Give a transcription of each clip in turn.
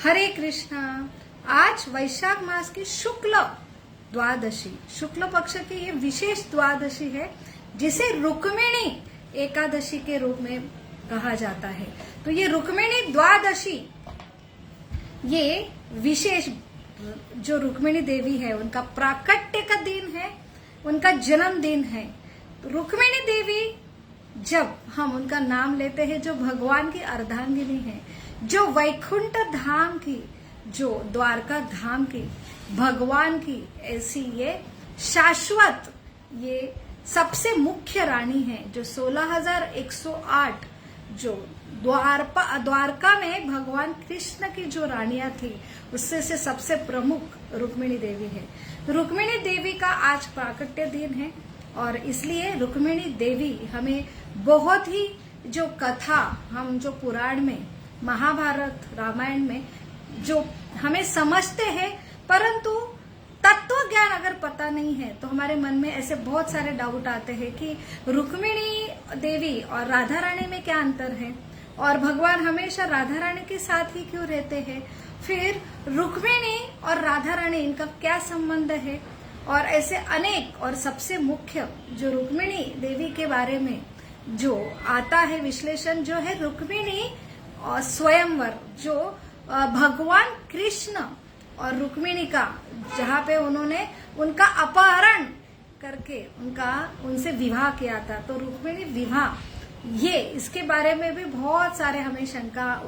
हरे कृष्णा। आज वैशाख मास की शुक्ल द्वादशी, शुक्ल पक्ष की ये विशेष द्वादशी है जिसे रुक्मिणी एकादशी के रूप में कहा जाता है। तो ये रुक्मिणी द्वादशी, ये विशेष जो रुक्मिणी देवी है उनका प्राकट्य का दिन है, उनका जन्मदिन है। तो रुक्मिणी देवी, जब हम उनका नाम लेते हैं, जो भगवान की अर्धांगिनी है, जो वैकुंठ धाम की, जो द्वारका धाम की, भगवान की ऐसी ये शाश्वत, ये सबसे मुख्य रानी है, जो 16,108 जो द्वारका में भगवान कृष्ण की जो रानियां थी उससे से सबसे प्रमुख रुक्मिणी देवी है। रुक्मिणी देवी का आज प्राकट्य दिन है और इसलिए रुक्मिणी देवी हमें बहुत ही जो कथा, हम जो पुराण में, महाभारत, रामायण में जो हमें समझते हैं, परंतु तत्व ज्ञान अगर पता नहीं है तो हमारे मन में ऐसे बहुत सारे डाउट आते हैं कि रुक्मिणी देवी और राधा रानी में क्या अंतर है, और भगवान हमेशा राधा रानी के साथ ही क्यों रहते हैं, फिर रुक्मिणी और राधा रानी इनका क्या संबंध है, और ऐसे अनेक। और सबसे मुख्य जो रुक्मिणी देवी के बारे में जो आता है विश्लेषण, जो है रुक्मिणी और स्वयंवर, जो भगवान कृष्ण और रुक्मिणी का, जहाँ पे उन्होंने उनका अपहरण करके उनसे विवाह किया था, तो रुक्मिणी विवाह, ये इसके बारे में भी बहुत सारे हमें शंका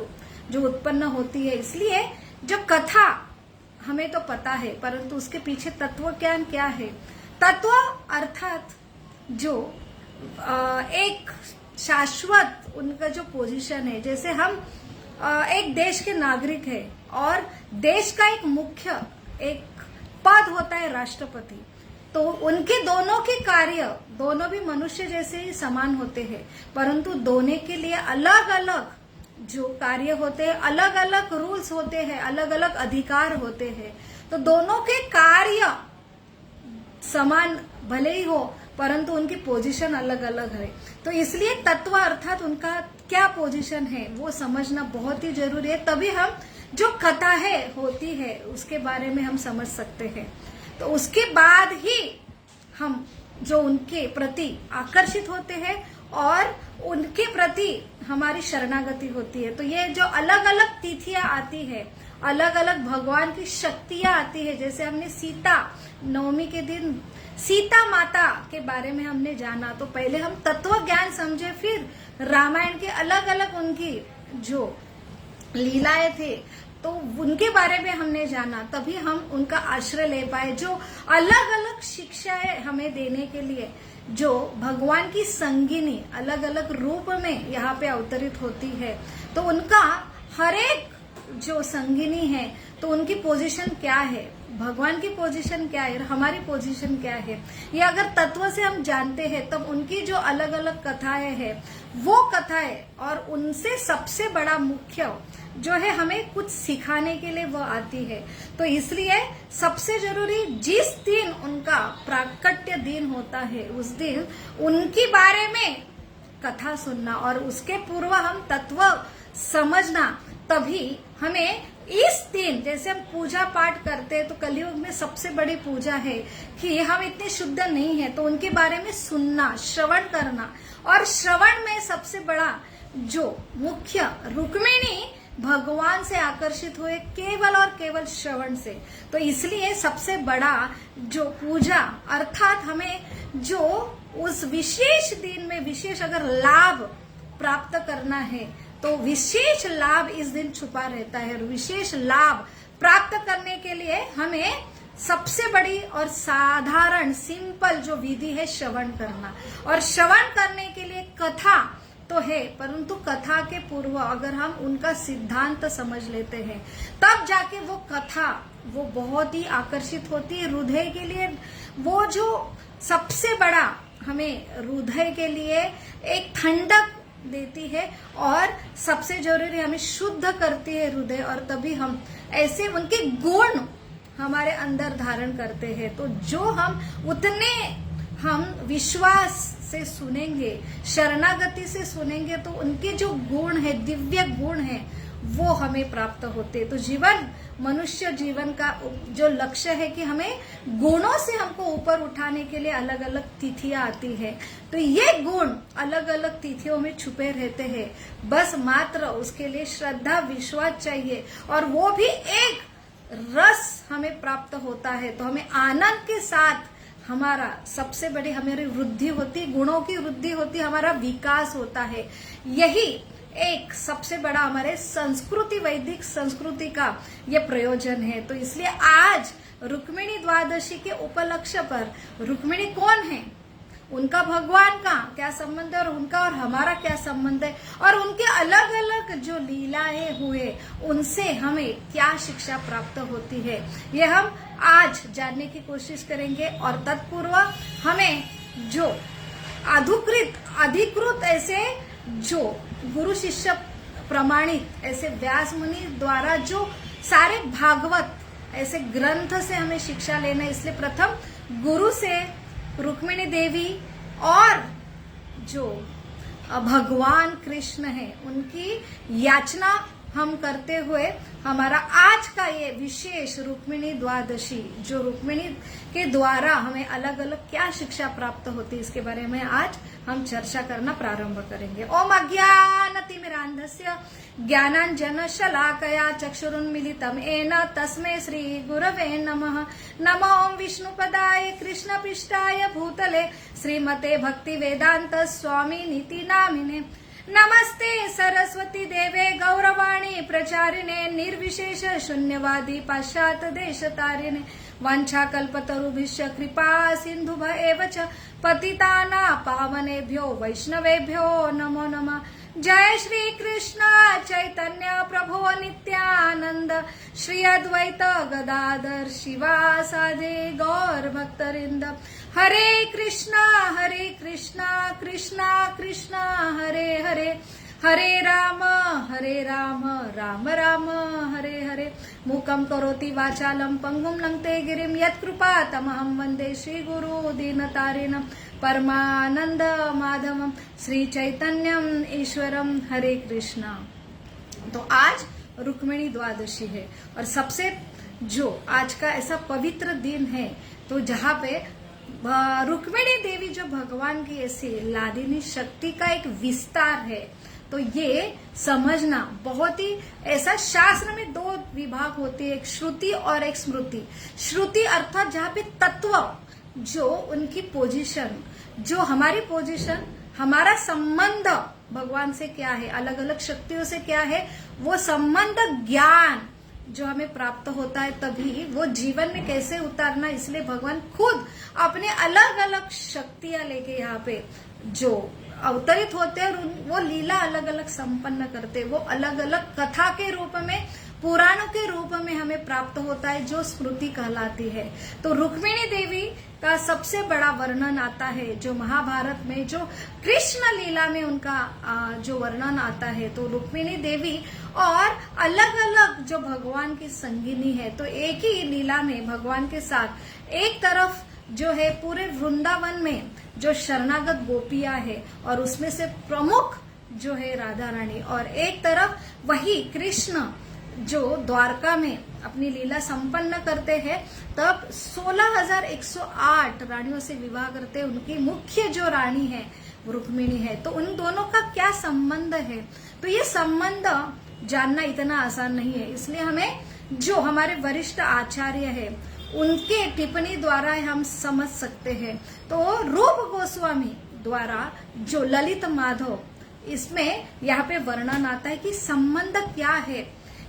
जो उत्पन्न होती है। इसलिए जो कथा हमें तो पता है, परंतु उसके पीछे तत्व ज्ञान क्या है। तत्व अर्थात जो एक शाश्वत उनका जो पोजीशन है, जैसे हम एक देश के नागरिक है और देश का एक मुख्य एक पद होता है राष्ट्रपति, तो उनके दोनों के कार्य, दोनों भी मनुष्य जैसे ही समान होते हैं, परंतु दोनों के लिए अलग अलग जो कार्य होते हैं, अलग अलग रूल्स होते हैं, अलग अलग अधिकार होते हैं। तो दोनों के कार्य समान भले ही हो, परंतु उनकी पोजीशन अलग अलग है। तो इसलिए तत्व अर्थात उनका क्या पोजीशन है वो समझना बहुत ही जरूरी है, तभी हम जो कथा है होती है उसके बारे में हम समझ सकते हैं। तो उसके बाद ही हम जो उनके प्रति आकर्षित होते हैं और उनके प्रति हमारी शरणागति होती है। तो ये जो अलग अलग तिथियां आती है, अलग अलग भगवान की शक्तियां आती है, जैसे हमने सीता नवमी के दिन सीता माता के बारे में हमने जाना, तो पहले हम तत्व ज्ञान समझे, फिर रामायण के अलग अलग उनकी जो लीलाएं थे तो उनके बारे में हमने जाना, तभी हम उनका आश्रय ले पाए। जो अलग अलग शिक्षाएं हमें देने के लिए जो भगवान की संगिनी अलग अलग रूप में यहाँ पे अवतरित होती है, तो उनका हर एक जो संगिनी है तो उनकी पोजीशन क्या है, भगवान की पोजीशन क्या है, हमारी पोजीशन क्या है, ये अगर तत्व से हम जानते हैं तब उनकी जो अलग अलग कथाएं हैं वो कथाएं, और उनसे सबसे बड़ा मुख्य जो है हमें कुछ सिखाने के लिए वो आती है। तो इसलिए सबसे जरूरी, जिस दिन उनका प्राकट्य दिन होता है उस दिन उनके बारे में कथा सुनना और उसके पूर्व हम तत्व समझना, तभी हमें इस दिन, जैसे हम पूजा पाठ करते हैं तो कलयुग में सबसे बड़ी पूजा है कि हम इतने शुद्ध नहीं है, तो उनके बारे में सुनना, श्रवण करना, और श्रवण में सबसे बड़ा जो मुख्य रुक्मिणी भगवान से आकर्षित हुए केवल और केवल श्रवण से। तो इसलिए सबसे बड़ा जो पूजा अर्थात हमें जो उस विशेष दिन में विशेष अगर लाभ प्राप्त करना है तो विशेष लाभ इस दिन छुपा रहता है, और विशेष लाभ प्राप्त करने के लिए हमें सबसे बड़ी और साधारण सिंपल जो विधि है श्रवण करना। और श्रवण करने के लिए कथा तो है, परंतु कथा के पूर्व अगर हम उनका सिद्धांत समझ लेते हैं तब जाके वो कथा वो बहुत ही आकर्षित होती है हृदय के लिए। वो जो सबसे बड़ा हमें हृदय के लिए एक ठंडक देती है और सबसे जरूरी हमें शुद्ध करती है हृदय, और तभी हम ऐसे उनके गुण हमारे अंदर धारण करते हैं। तो जो हम उतने हम विश्वास से सुनेंगे, शरणागति से सुनेंगे, तो उनके जो गुण है, दिव्य गुण है, वो हमें प्राप्त होते। तो जीवन, मनुष्य जीवन का जो लक्ष्य है कि हमें गुणों से हमको ऊपर उठाने के लिए अलग अलग तिथियां आती है। तो ये गुण अलग अलग तिथियों में छुपे रहते हैं, बस मात्र उसके लिए श्रद्धा विश्वास चाहिए, और वो भी एक रस हमें प्राप्त होता है। तो हमें आनंद के साथ हमारा सबसे बड़ी हमारी वृद्धि होती, गुणों की वृद्धि होती, हमारा विकास होता है। यही एक सबसे बड़ा हमारे संस्कृति, वैदिक संस्कृति का ये प्रयोजन है। तो इसलिए आज रुक्मिणी द्वादशी के उपलक्ष्य पर, रुक्मिणी कौन है, उनका भगवान का क्या संबंध है और उनका और हमारा क्या संबंध है, और उनके अलग अलग जो लीलाएं हुए उनसे हमें क्या शिक्षा प्राप्त होती है, ये हम आज जानने की कोशिश करेंगे। और तत्पूर्व हमें जो अधिकृत ऐसे जो गुरु शिष्य प्रमाणित ऐसे व्यास मुनि द्वारा जो सारे भागवत ऐसे ग्रंथ से हमें शिक्षा लेना है, इसलिए प्रथम गुरु से रुक्मिणी देवी और जो भगवान कृष्ण है उनकी याचना हम करते हुए हमारा आज का ये विशेष रुक्मिणी द्वादशी, जो रुक्मिणी के द्वारा हमें अलग अलग क्या शिक्षा प्राप्त होती है, इसके बारे में आज हम चर्चा करना प्रारंभ करेंगे। ओम अज्ञानतिमिरान्धस्य ज्ञानाञ्जनशलाकया चक्षुरुन्मीलितं येन तस्मै श्री गुरवे नमः। नमो ओम विष्णुपदाय कृष्णपृष्ठाय भूतले श्रीमते भक्तिवेदांत स्वामी नीति नामिने। नमस्ते सरस्वती देवे गौरवाणी प्रचारिणे निर्विशेष शून्यवादी पाश्चात्य देश तारिणे। वाञ्छाकल्पतरुभ्यश्च कृपा सिन्धुभ्य एव च पतितानां पावनेभ्यो वैष्णवेभ्यो नमो नमः। जय श्री कृष्ण चैतन्य प्रभो नित्यानंद, श्री अद्वैत गदाधर शिवासादि गौर भक्तवृंद। हरे कृष्णा कृष्णा कृष्णा हरे हरे, हरे राम राम राम हरे हरे। मूकं करोति वाचालं पंगुं लंघते गिरिं यत्कृपा तमहं वन्दे श्रीगुरु दीनतारिणं परमानंद माधवम श्री चैतन्यम ईश्वरम। हरे कृष्णा। तो आज रुक्मिणी द्वादशी है और सबसे जो आज का ऐसा पवित्र दिन है, तो जहाँ पे रुक्मिणी देवी जो भगवान की ऐसी लादिनी शक्ति का एक विस्तार है, तो ये समझना बहुत ही ऐसा, शास्त्र में दो विभाग होते हैं, एक श्रुति और एक स्मृति। श्रुति अर्थात जहाँ पे तत्व, जो उनकी पोजीशन, जो हमारी पोजीशन, हमारा संबंध भगवान से क्या है, अलग अलग शक्तियों से क्या है, वो संबंध ज्ञान जो हमें प्राप्त होता है, तभी वो जीवन में कैसे उतारना, इसलिए भगवान खुद अपने अलग अलग शक्तियां लेके यहाँ पे जो अवतरित होते हैं और वो लीला अलग अलग संपन्न करते, वो अलग अलग कथा के रूप में, पुराणों के रूप में हमें प्राप्त होता है, जो स्मृति कहलाती है। तो रुक्मिणी देवी का सबसे बड़ा वर्णन आता है जो महाभारत में, जो कृष्ण लीला में उनका जो वर्णन आता है। तो रुक्मिणी देवी और अलग अलग जो भगवान की संगिनी है, तो एक ही लीला में भगवान के साथ एक तरफ जो है पूरे वृंदावन में जो शरणागत गोपियां है और उसमें से प्रमुख जो है राधा रानी, और एक तरफ वही कृष्ण जो द्वारका में अपनी लीला संपन्न करते हैं, तब 16,108 रानियों से विवाह करते हैं। उनकी मुख्य जो रानी है रुक्मिणी है। तो उन दोनों का क्या संबंध है, तो ये संबंध जानना इतना आसान नहीं है, इसलिए हमें जो हमारे वरिष्ठ आचार्य है उनके टिप्पणी द्वारा हम समझ सकते हैं। तो रूप गोस्वामी द्वारा जो ललित माधव, इसमें यहाँ पे वर्णन आता है कि संबंध क्या है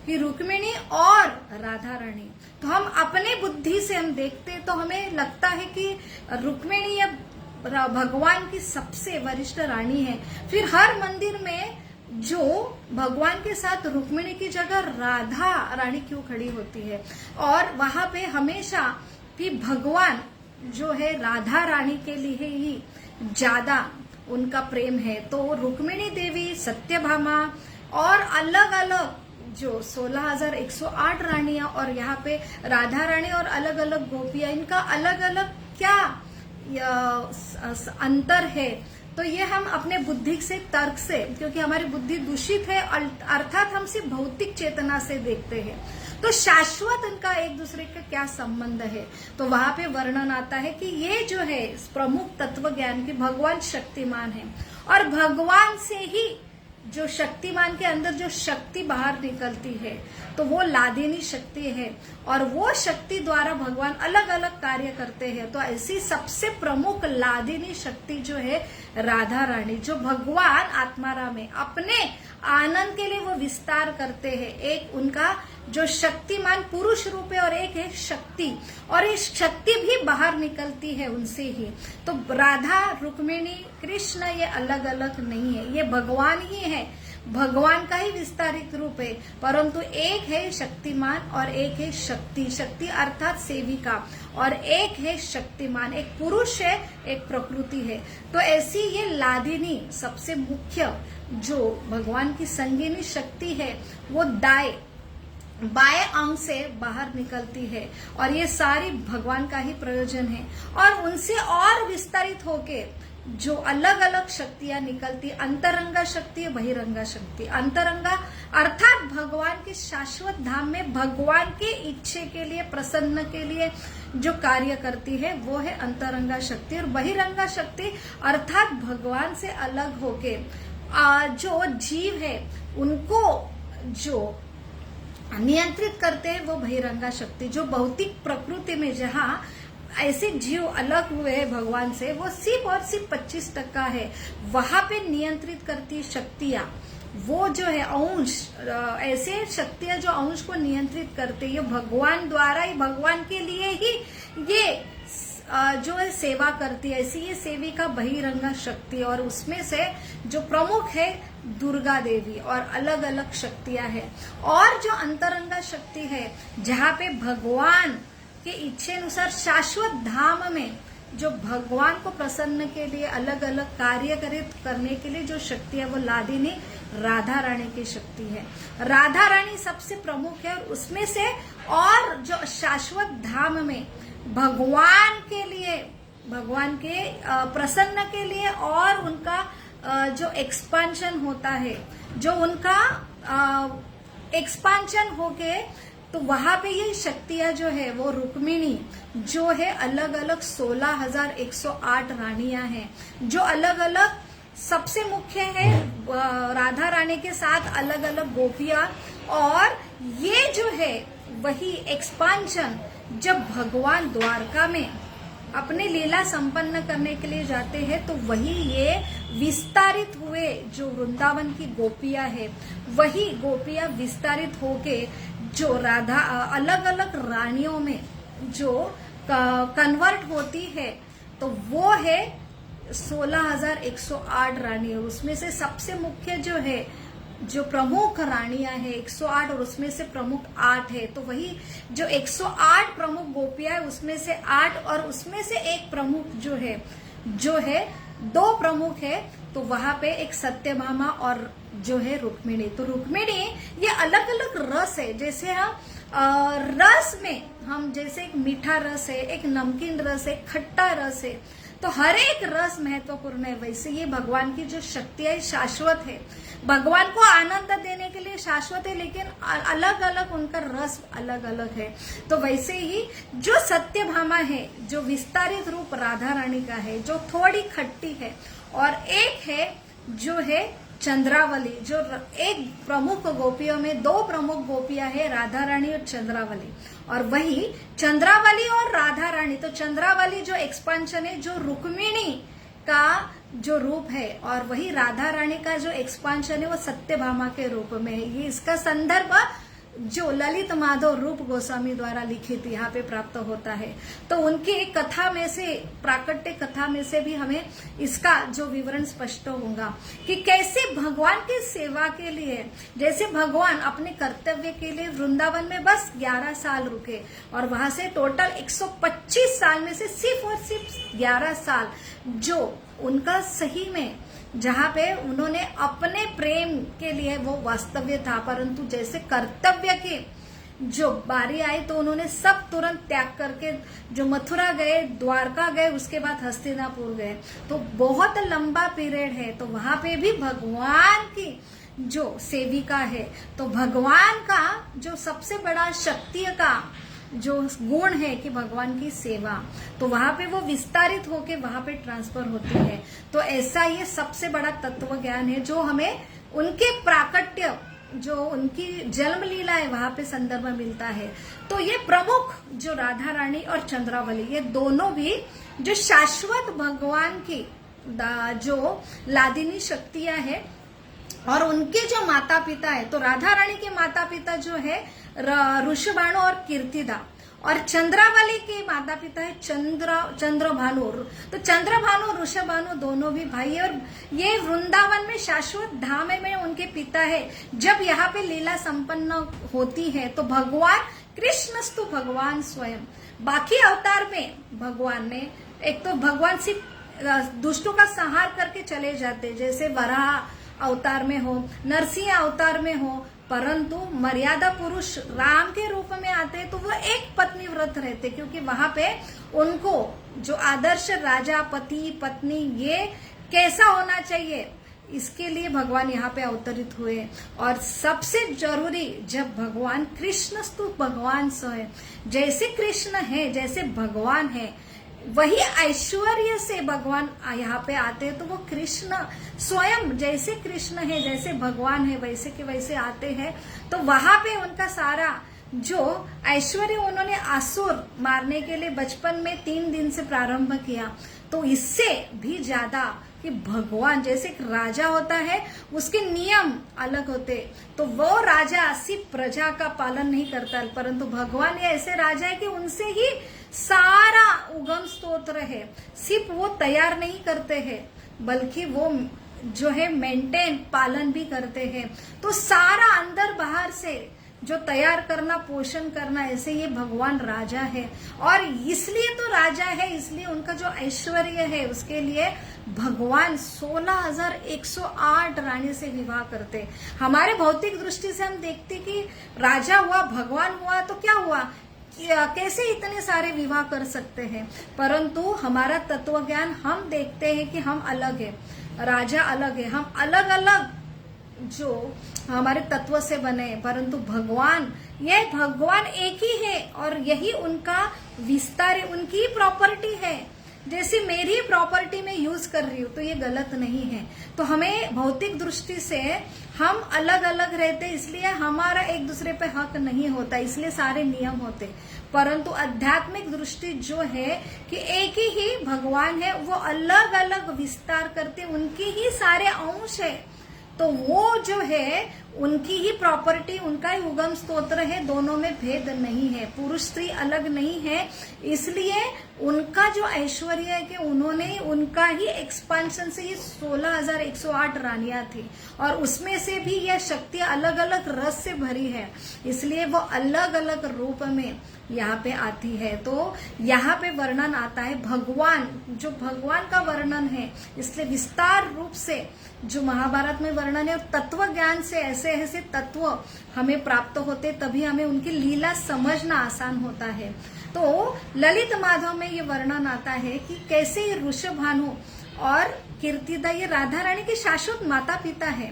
कि रुक्मिणी और राधा रानी। तो हम अपने बुद्धि से हम देखते तो हमें लगता है कि रुक्मिणी या भगवान की सबसे वरिष्ठ रानी है। फिर हर मंदिर में जो भगवान के साथ रुक्मिणी की जगह राधा रानी क्यों खड़ी होती है, और वहां पे हमेशा भी भगवान जो है राधा रानी के लिए ही ज्यादा उनका प्रेम है। तो रुक्मिणी देवी, सत्यभामा और अलग अलग जो 16,108 रानियां और यहाँ पे राधा रानी और अलग अलग गोपियां, इनका अलग अलग क्या अंतर है, तो ये हम अपने बुद्धि से, तर्क से, क्योंकि हमारी बुद्धि दूषित है, अर्थात हम सिर्फ भौतिक चेतना से देखते हैं। तो शाश्वत इनका एक दूसरे का क्या संबंध है, तो वहां पे वर्णन आता है कि ये जो है प्रमुख तत्व ज्ञान की भगवान शक्तिमान है, और भगवान से ही जो शक्तिमान के अंदर जो शक्ति बाहर निकलती है तो वो लादिनी शक्ति है, और वो शक्ति द्वारा भगवान अलग अलग कार्य करते हैं। तो ऐसी सबसे प्रमुख लादिनी शक्ति जो है राधा रानी, जो भगवान आत्माराम में अपने आनंद के लिए वो विस्तार करते हैं। एक उनका जो शक्तिमान पुरुष रूप है और एक है शक्ति, और ये शक्ति भी बाहर निकलती है उनसे ही। तो राधा, रुक्मिणी, कृष्ण ये अलग अलग नहीं है, ये भगवान ही है, भगवान का ही विस्तारित रूप है, परंतु एक है शक्तिमान और एक है शक्ति, शक्ति अर्थात सेविका, और एक है शक्तिमान, एक पुरुष है, एक प्रकृति है। तो ऐसी ये लादिनी सबसे मुख्य जो भगवान की संगिनी शक्ति है वो बाएं अंग से बाहर निकलती है, और ये सारी भगवान का ही प्रयोजन है। और उनसे और विस्तारित होके जो अलग अलग शक्तियां निकलती, अंतरंगा शक्ति, बहिरंगा शक्ति। अंतरंगा अर्थात भगवान के शाश्वत धाम में भगवान के इच्छे के लिए, प्रसन्न के लिए जो कार्य करती है वो है अंतरंगा शक्ति। और बहिरंगा शक्ति अर्थात भगवान से अलग होके जो जीव है उनको जो नियंत्रित करते हैं वो बहिरंगा शक्ति। जो भौतिक प्रकृति में जहाँ ऐसे जीव अलग हुए हैं भगवान से, वो सिर्फ और सिर्फ 25% है, वहां पे नियंत्रित करती शक्तियां वो जो है अंश, ऐसे शक्तियां जो अंश को नियंत्रित करते हैं, ये भगवान द्वारा ही, भगवान के लिए ही ये जो है सेवा करती है। ऐसी ये सेविका बहिरंगा शक्ति, और उसमें से जो प्रमुख है दुर्गा देवी, और अलग अलग शक्तियां हैं। और जो अंतरंगा शक्ति है जहाँ पे भगवान के इच्छे अनुसार शाश्वत धाम में जो भगवान को प्रसन्न के लिए अलग अलग कार्य करने के लिए जो शक्ति है वो लादिनी राधा रानी की शक्ति है। राधा रानी सबसे प्रमुख है, और उसमें से और जो शाश्वत धाम में भगवान के लिए, भगवान के प्रसन्न के लिए, और उनका जो एक्सपांशन होता है, जो उनका एक्सपांशन होके, तो वहां पे ये शक्तियां जो है वो रुक्मिणी जो है अलग अलग 16,108 रानियां हैं, जो अलग अलग सबसे मुख्य है राधा रानी के साथ अलग अलग गोपियां। और ये जो है वही एक्सपांशन जब भगवान द्वारका में अपने लीला संपन्न करने के लिए जाते हैं, तो वही ये विस्तारित हुए जो वृंदावन की गोपियां है, वही गोपियां विस्तारित होके जो राधा अलग अलग रानियों में जो कन्वर्ट होती है, तो वो है 16,108 रानी। उसमें से सबसे मुख्य जो है, जो प्रमुख रानियां है 108, और उसमें से प्रमुख 8 है। तो वही जो 108 प्रमुख गोपियां है उसमें से 8, और उसमें से एक प्रमुख जो है 2 प्रमुख है। तो वहां पे एक सत्यभामा और जो है रुक्मिणी। तो रुक्मिणी ये अलग अलग रस है, जैसे हम रस में हम जैसे एक मीठा रस है, एक नमकीन रस है, खट्टा रस है, तो हर एक रस महत्वपूर्ण है। वैसे ये भगवान की जो शक्ति है शाश्वत है, भगवान को आनंद देने के लिए शाश्वत है, लेकिन अलग अलग उनका रस अलग अलग है। तो वैसे ही जो सत्यभामा है, जो विस्तारित रूप राधा रानी का है, जो थोड़ी खट्टी है, और एक है जो है चंद्रावली, जो एक प्रमुख गोपियों में 2 प्रमुख गोपियां है, राधा रानी और चंद्रावली। और वही चंद्रावली और राधा रानी, तो चंद्रावली जो एक्सपांशन है, जो रुक्मिणी का जो रूप है, और वही राधा रानी का जो एक्सपांशन है वो सत्यभामा के रूप में है। ये इसका संदर्भ जो ललित माधव रूप गोस्वामी द्वारा लिखित यहाँ पे प्राप्त होता है। तो उनकी एक कथा में से, प्राकट्य कथा में से भी हमें इसका जो विवरण स्पष्ट होगा कि कैसे भगवान की सेवा के लिए, जैसे भगवान अपने कर्तव्य के लिए वृंदावन में बस 11 साल रुके, और वहां से टोटल 125 साल में से सिर्फ और सिर्फ 11 साल जो उनका सही में, जहाँ पे उन्होंने अपने प्रेम के लिए वो वास्तव्य था, परंतु जैसे कर्तव्य के जो बारी आई तो उन्होंने सब तुरंत त्याग करके जो मथुरा गए, द्वारका गए, उसके बाद हस्तिनापुर गए। तो बहुत लंबा पीरियड है। तो वहां पे भी भगवान की जो सेविका है, तो भगवान का जो सबसे बड़ा शक्ति का जो गुण है कि भगवान की सेवा, तो वहां पे वो विस्तारित होके वहां पे ट्रांसफर होती है। तो ऐसा ये सबसे बड़ा तत्व ज्ञान है जो हमें उनके प्राकट्य, जो उनकी जन्म लीला है, वहां पे संदर्भ मिलता है। तो ये प्रमुख जो राधा रानी और चंद्रावली, ये दोनों भी जो शाश्वत भगवान की जो लादिनी शक्तियां है, और उनके जो माता पिता है, तो राधा रानी के माता पिता जो है ऋषभानु और कीर्तिदा, और चंद्रावली के माता पिता है चंद्रभानु। तो चंद्रभानु और ऋषभानु दोनों भी भाई है, और ये वृंदावन में शाश्वत धाम में उनके पिता है। जब यहाँ पे लीला संपन्न होती है तो भगवान कृष्णस्तु भगवान स्वयं, बाकी अवतार में भगवान ने एक तो भगवान सिर्फ दुष्टों का संहार करके चले जाते, जैसे वराह अवतार में हो, नरसिंह अवतार में हो, परंतु मर्यादा पुरुष राम के रूप में आते हैं तो वो एक पत्नी व्रत रहते, क्योंकि वहां पे उनको जो आदर्श राजा, पति, पत्नी, ये कैसा होना चाहिए, इसके लिए भगवान यहाँ पे अवतरित हुए। और सबसे जरूरी, जब भगवान कृष्णस्तु भगवान स्वयं, जैसे कृष्ण है, जैसे भगवान है, वही ऐश्वर्य से भगवान यहाँ पे आते हैं। तो वो कृष्ण स्वयं जैसे कृष्ण है, जैसे भगवान है, वैसे के वैसे आते हैं। तो वहां पे उनका सारा जो ऐश्वर्य उन्होंने असुर मारने के लिए बचपन में 3 दिन से प्रारंभ किया। तो इससे भी ज्यादा कि भगवान जैसे एक राजा होता है, उसके नियम अलग होते, तो वो राजा सिर्फ प्रजा का पालन नहीं करता, परंतु भगवान ये ऐसे राजा है कि उनसे ही सारा उगम स्तोत्र है, सिर्फ वो तैयार नहीं करते हैं, बल्कि वो जो है मेंटेन, पालन भी करते हैं। तो सारा अंदर बाहर से जो तैयार करना, पोषण करना, ऐसे ये भगवान राजा है। और इसलिए तो राजा है, इसलिए उनका जो ऐश्वर्य है, उसके लिए भगवान 16,108 रानी से विवाह करते। हमारे भौतिक दृष्टि से हम देखते कि राजा हुआ, भगवान हुआ, तो क्या हुआ, कैसे इतने सारे विवाह कर सकते हैं। परंतु हमारा तत्व ज्ञान, हम देखते हैं कि हम अलग है, राजा अलग है, हम अलग अलग जो हमारे तत्व से बने, परंतु भगवान, ये भगवान एक ही है, और यही उनका विस्तार है, उनकी प्रॉपर्टी है। जैसे मेरी प्रॉपर्टी में यूज कर रही हूँ तो ये गलत नहीं है। तो हमें भौतिक दृष्टि से हम अलग अलग रहते, इसलिए हमारा एक दूसरे पे हक नहीं होता, इसलिए सारे नियम होते। परंतु आध्यात्मिक दृष्टि जो है कि एक ही भगवान है, वो अलग अलग विस्तार करते, उनके ही सारे अंश है, तो वो जो है उनकी ही प्रॉपर्टी, उनका ही उगम स्तोत्र है, दोनों में भेद नहीं है, पुरुष स्त्री अलग नहीं है। इसलिए उनका जो ऐश्वर्य है कि उन्होंने उनका ही एक्सपांशन से ये 16,108 रानियां थी, और उसमें से भी यह शक्ति अलग अलग रस से भरी है, इसलिए वो अलग अलग रूप में यहाँ पे आती है। तो यहाँ पे वर्णन आता है भगवान, जो भगवान का वर्णन है, इसलिए विस्तार रूप से जो महाभारत में वर्णन है, और तत्व ज्ञान से ऐसे ऐसे तत्व हमें प्राप्त होते, तभी हमें उनकी लीला समझना आसान होता है। तो ललित माधव में ये वर्णन आता है कि कैसे ऋषभानु और कीर्तिदा ये राधा रानी के शाश्वत माता पिता है।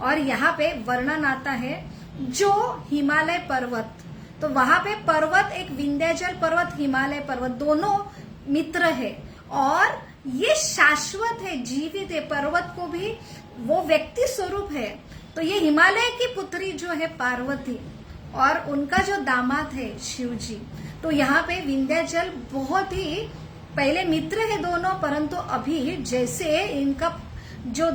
और यहाँ पे वर्णन आता है जो हिमालय पर्वत, तो वहां पे पर्वत, एक विंध्याचल पर्वत, हिमालय पर्वत, दोनों मित्र है, और ये शाश्वत है, जीवित है। पर्वत को भी वो व्यक्ति स्वरूप है। तो ये हिमालय की पुत्री जो है पार्वती, और उनका जो दामाद है शिव जी। तो यहाँ पे विंध्याचल बहुत ही पहले मित्र है दोनों, परंतु अभी जैसे इनका जो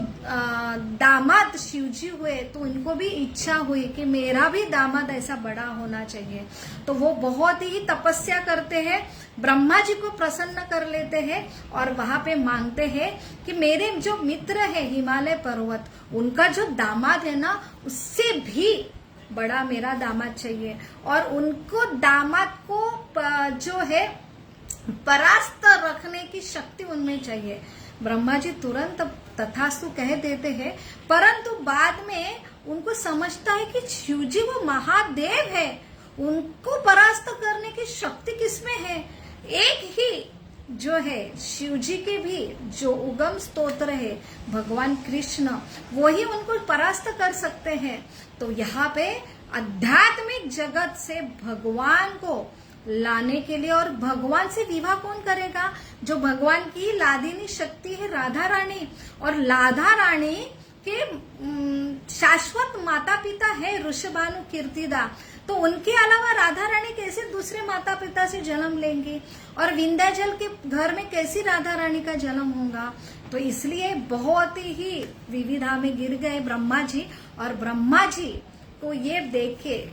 दामाद शिवजी हुए, तो उनको भी इच्छा हुई कि मेरा भी दामाद ऐसा बड़ा होना चाहिए। तो वो बहुत ही तपस्या करते हैं, ब्रह्मा जी को प्रसन्न कर लेते हैं, और वहां पे मांगते हैं कि मेरे जो मित्र है हिमालय पर्वत, उनका जो दामाद है ना, उससे भी बड़ा मेरा दामाद चाहिए, और उनको दामाद को जो है परास्त रखने की शक्ति उनमें चाहिए। ब्रह्मा जी तुरंत तथास्तु कह देते हैं, परंतु बाद में उनको समझता है कि शिव जी वो महादेव है, उनको परास्त करने की शक्ति किसमें है? एक ही जो है शिव जी के भी जो उगम स्तोत्र है भगवान कृष्ण, वो ही उनको परास्त कर सकते हैं। तो यहाँ पे आध्यात्मिक जगत से भगवान को लाने के लिए, और भगवान से विवाह कौन करेगा? जो भगवान की लादिनी शक्ति है राधा रानी, और राधा रानी के शाश्वत माता पिता है ऋषभानु कीर्तिदा। तो उनके अलावा राधा रानी कैसे दूसरे माता पिता से जन्म लेंगी, और विंध्याचल के घर में कैसी राधा रानी का जन्म होगा? तो इसलिए बहुत ही विविधा में गिर गए ब्रह्मा जी, और ब्रह्मा जी को ये देख के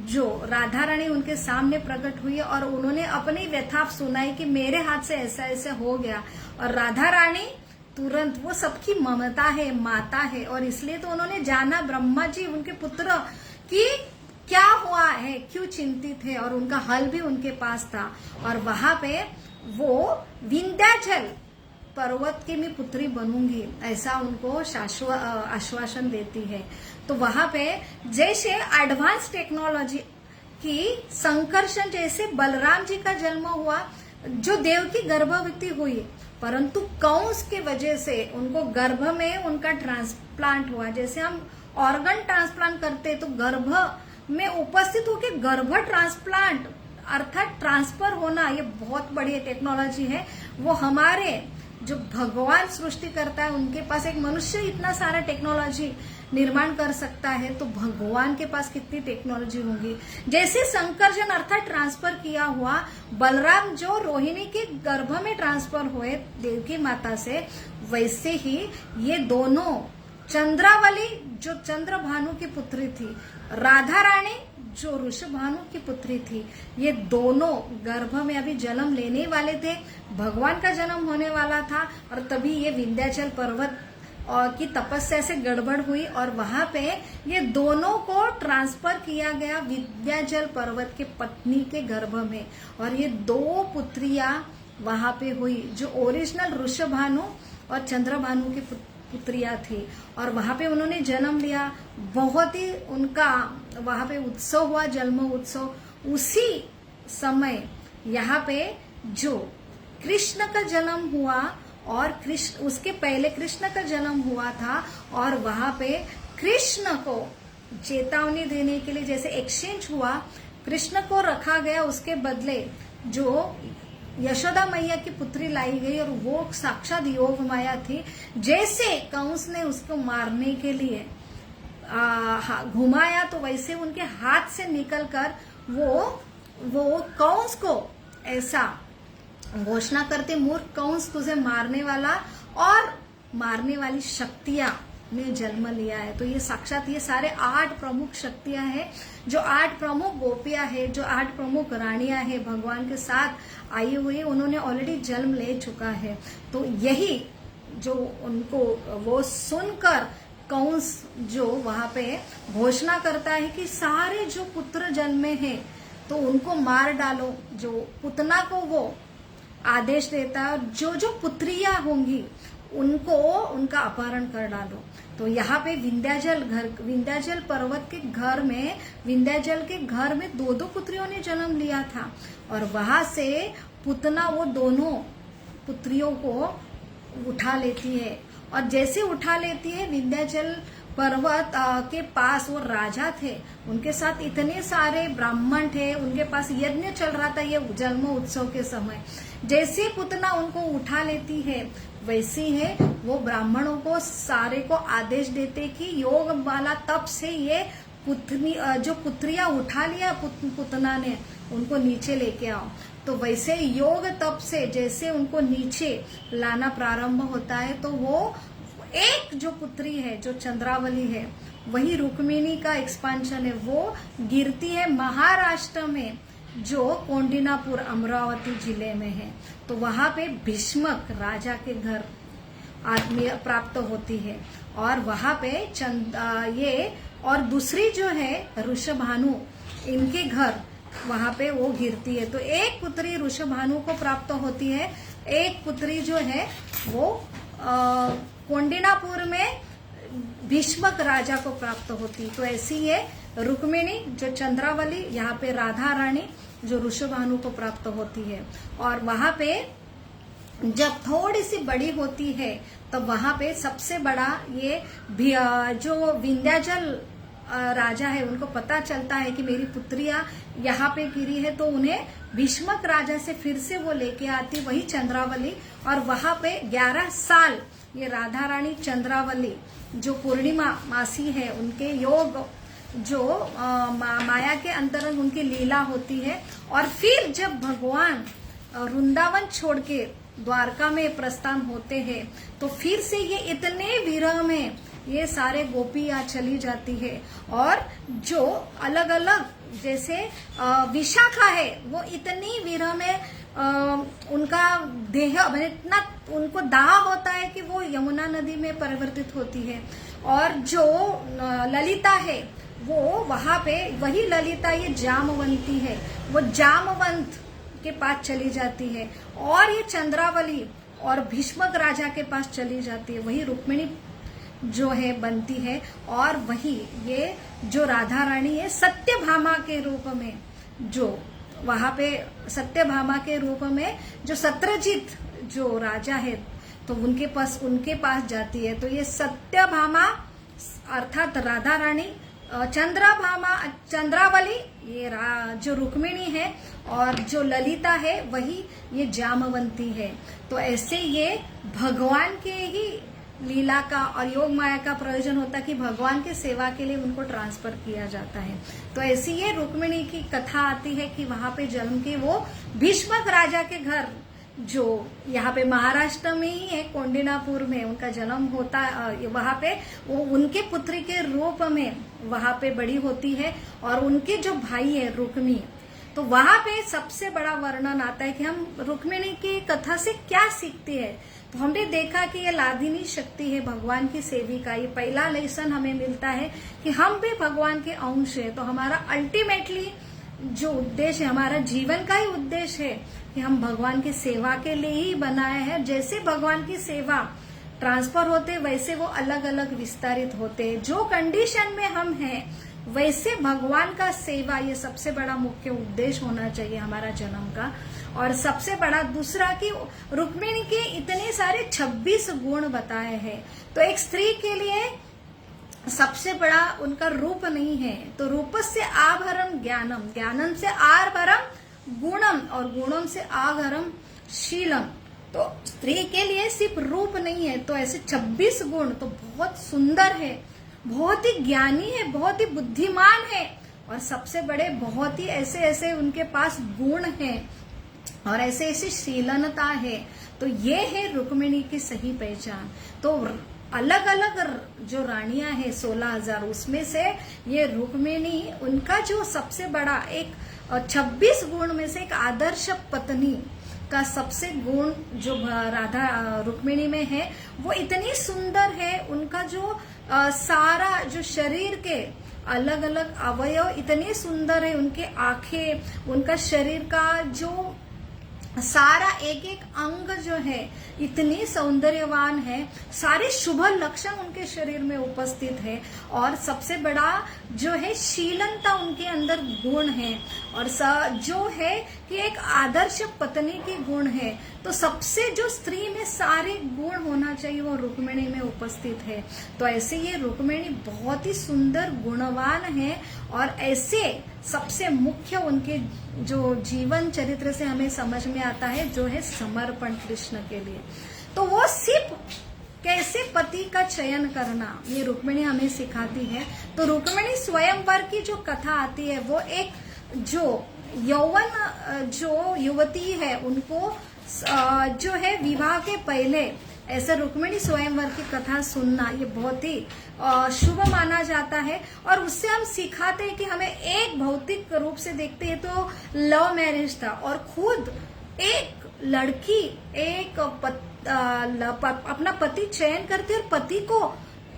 जो राधा रानी उनके सामने प्रकट हुई और उन्होंने अपनी व्यथा सुनाई कि मेरे हाथ से ऐसा ऐसा हो गया, और राधा रानी तुरंत, वो सबकी ममता है, माता है, और इसलिए तो उन्होंने जाना ब्रह्मा जी उनके पुत्र की क्या हुआ है, क्यों चिंतित है, और उनका हल भी उनके पास था। और वहां पे वो विंध्याचल पर्वत की मैं पुत्री बनूंगी ऐसा उनको आश्वासन देती है। तो वहां पे जैसे एडवांस टेक्नोलॉजी की संकर्षण, जैसे बलराम जी का जन्म हुआ, जो देव की गर्भवती हुई, परंतु कंस के वजह से उनको गर्भ में उनका ट्रांसप्लांट हुआ। जैसे हम ऑर्गन ट्रांसप्लांट करते तो गर्भ में उपस्थित होकर गर्भ ट्रांसप्लांट अर्थात ट्रांसफर होना, ये बहुत बड़ी टेक्नोलॉजी है। वो हमारे जो भगवान सृष्टि करता है उनके पास एक मनुष्य इतना सारा टेक्नोलॉजी निर्माण कर सकता है, तो भगवान के पास कितनी टेक्नोलॉजी होगी। जैसे संकर्षण अर्थात ट्रांसफर किया हुआ बलराम जो रोहिणी के गर्भ में ट्रांसफर हुए देवकी माता से, वैसे ही ये दोनों चंद्रावली जो चंद्रभानु की पुत्री थी, राधा रानी जो ऋषभानु की पुत्री थी, ये दोनों गर्भ में अभी जन्म लेने वाले थे, भगवान का जन्म होने वाला था। और तभी ये विंध्याचल पर्वत की तपस्या से गड़बड़ हुई और वहां पे ये दोनों को ट्रांसफर किया गया विंध्याचल पर्वत के पत्नी के गर्भ में, और ये दो पुत्रियां वहां पे हुई जो ओरिजिनल ऋषभानु और चंद्रभानु की पुत्रियां थी, और वहां पे उन्होंने जन्म लिया। बहुत ही उनका वहां पे उत्सव हुआ, जन्म उत्सव। उसी समय यहाँ पे जो कृष्ण का जन्म हुआ, और कृष्ण उसके पहले कृष्ण का जन्म हुआ था, और वहां पे कृष्ण को चेतावनी देने के लिए जैसे एक्सचेंज हुआ, कृष्ण को रखा गया, उसके बदले जो यशोदा मैया की पुत्री लाई गई, और वो साक्षात योग माया थी। जैसे कंस ने उसको मारने के लिए घुमाया, तो वैसे उनके हाथ से निकलकर वो कंस को ऐसा घोषणा करते, मूर्ख कंस तुझे मारने वाला और मारने वाली शक्तियां ने जन्म लिया है। तो ये साक्षात ये सारे 8 प्रमुख शक्तियां हैं, जो 8 प्रमुख गोपियां हैं, जो 8 प्रमुख रानियां हैं भगवान के साथ आई हुई, उन्होंने ऑलरेडी जन्म ले चुका है। तो यही जो उनको वो सुनकर कंस जो वहां पे घोषणा करता है कि सारे जो पुत्र जन्मे हैं तो उनको मार डालो, जो पुतना को वो आदेश देता है, जो जो पुत्रियां होंगी उनको उनका अपहरण कर डालो। तो यहाँ पे विंध्याचल पर्वत के घर में, विंध्याचल के घर में 2 पुत्रियों ने जन्म लिया था, और वहां से पुतना वो दोनों पुत्रियों को उठा लेती है, और जैसे उठा लेती है विंध्याचल पर्वत के पास वो राजा थे, उनके साथ इतने सारे ब्राह्मण थे, उनके पास यज्ञ चल रहा था ये जन्म उत्सव के समय। जैसे पुतना उनको उठा लेती है, वैसे है वो ब्राह्मणों को सारे को आदेश देते कि योग वाला तप से ये जो पुत्रियां उठा लिया पुतना ने, उनको नीचे लेके आओ। तो वैसे योग तप से जैसे उनको नीचे लाना प्रारंभ होता है, तो वो एक जो पुत्री है जो चंद्रावली है, वही रुक्मिणी का एक्सपांशन है, वो गिरती है महाराष्ट्र में, जो कोंडिनापुर अमरावती जिले में है। तो वहां पे भीष्मक राजा के घर आदमी प्राप्त होती है, और वहां पे ये और दूसरी जो है ऋषभानु, इनके घर वहां पे वो गिरती है। तो एक पुत्री ऋषभानु को प्राप्त होती है, एक पुत्री जो है वो कोंडिनापुर में भीष्मक राजा को प्राप्त होती। तो ऐसी ये रुक्मिणी जो चंद्रावली, यहाँ पे राधा रानी जो ऋषभानु को प्राप्त होती है। और वहां पे जब थोड़ी सी बड़ी होती है तो वहां पे सबसे बड़ा ये जो विंध्याचल राजा है, उनको पता चलता है कि मेरी पुत्रियां यहाँ पे गिरी है, तो उन्हें भीष्मक राजा से फिर से वो लेके आती, वही चंद्रावली। और वहां पे 11 साल ये राधा रानी चंद्रावली जो पूर्णिमा मासी है, उनके योग जो माया के अंतरंग उनकी लीला होती है। और फिर जब भगवान वृंदावन छोड़ के द्वारका में प्रस्थान होते हैं, तो फिर से ये इतने विरह में ये सारे गोपियां चली जाती है। और जो अलग अलग जैसे विशाखा है, वो इतनी विरह में उनका देह इतना उनको दाह होता है कि वो यमुना नदी में परिवर्तित होती है। और जो ललिता है, वो वहां पे वही ललिता ये जामवंती है, वो जामवंत के पास चली जाती है। और ये चंद्रावली और भीष्मक राजा के पास चली जाती है, वही रुक्मिणी जो है बनती है। और वही ये जो राधा रानी है सत्यभामा के रूप में, जो वहां पे सत्यभामा के रूप में जो सत्यजीत जो राजा है, तो उनके पास जाती है। तो ये सत्यभामा अर्थात राधा रानी, चंद्रावली ये जो रुक्मिणी है, और जो ललिता है वही ये जामवंती है। तो ऐसे ये भगवान के ही लीला का और योग माया का प्रयोजन होता है कि भगवान के सेवा के लिए उनको ट्रांसफर किया जाता है। तो ऐसी ये रुक्मिणी की कथा आती है कि वहां पे जन्म के वो भीष्मक राजा के घर, जो यहाँ पे महाराष्ट्र में ही है, कोंडिनापुर में उनका जन्म होता है। वहां पे वो उनके पुत्री के रूप में वहां पे बड़ी होती है। और उनके जो भाई है रुक्मी, तो वहां पे सबसे बड़ा वर्णन आता है कि हम रुक्मिणी की कथा से क्या सीखते हैं। तो हमने देखा कि ये लादिनी शक्ति है, भगवान की सेविका। ये पहला लेसन हमें मिलता है कि हम भी भगवान के अंश है। तो हमारा अल्टीमेटली जो उद्देश्य है, हमारा जीवन का ही उद्देश्य है कि हम भगवान की सेवा के लिए ही बनाए हैं। जैसे भगवान की सेवा ट्रांसफर होते, वैसे वो अलग अलग विस्तारित होते। जो कंडीशन में हम हैं, वैसे भगवान का सेवा ये सबसे बड़ा मुख्य उद्देश्य होना चाहिए हमारा जन्म का। और सबसे बड़ा दूसरा कि रुक्मिणी के इतने सारे 26 गुण बताए हैं। तो एक स्त्री के लिए सबसे बड़ा उनका रूप नहीं है, तो रूपस्य आभरम ज्ञानम, ज्ञानम से आभरम गुणम, और गुणम से आभरम शीलम। तो स्त्री के लिए सिर्फ रूप नहीं है, तो ऐसे 26 गुण तो बहुत सुंदर है, बहुत ही ज्ञानी है, बहुत ही बुद्धिमान है, और सबसे बड़े बहुत ही ऐसे ऐसे उनके पास गुण हैं, और ऐसे ऐसी शीलनता है। तो ये है रुक्मिणी की सही पहचान। तो अलग अलग जो रानियां हैं 16,000, उसमें से ये रुक्मिणी, उनका जो सबसे बड़ा एक 26 गुण में से एक आदर्श पत्नी का सबसे गुण जो राधा रुक्मिणी में है, वो इतनी सुंदर है। उनका जो सारा जो शरीर के अलग अलग अवयव इतने सुंदर है, उनके आंखें, उनका शरीर का जो सारा एक एक अंग जो है इतनी सौंदर्यवान है, सारे शुभ लक्षण उनके शरीर में उपस्थित है। और सबसे बड़ा जो है शीलनता उनके अंदर गुण है, और जो है कि एक आदर्श पत्नी की गुण है। तो सबसे जो स्त्री में सारे गुण होना चाहिए वो रुक्मिणी में उपस्थित है। तो ऐसे ये रुक्मिणी बहुत ही सुंदर गुणवान है। और ऐसे सबसे मुख्य उनके जो जीवन चरित्र से हमें समझ में आता है जो है समर्पण कृष्ण के लिए। तो वो सिर्फ कैसे पति का चयन करना ये रुक्मिणी हमें सिखाती है। तो रुक्मिणी स्वयंवर की जो कथा आती है, वो एक जो यौवन जो युवती है उनको जो है विवाह के पहले ऐसे रुक्मिणी स्वयंवर की कथा सुनना ये बहुत ही शुभ माना जाता है। और उससे हम सिखाते हैं कि हमें एक भौतिक रूप से देखते हैं तो लव मैरिज था, और खुद एक लड़की एक अपना पति चयन करती है और पति को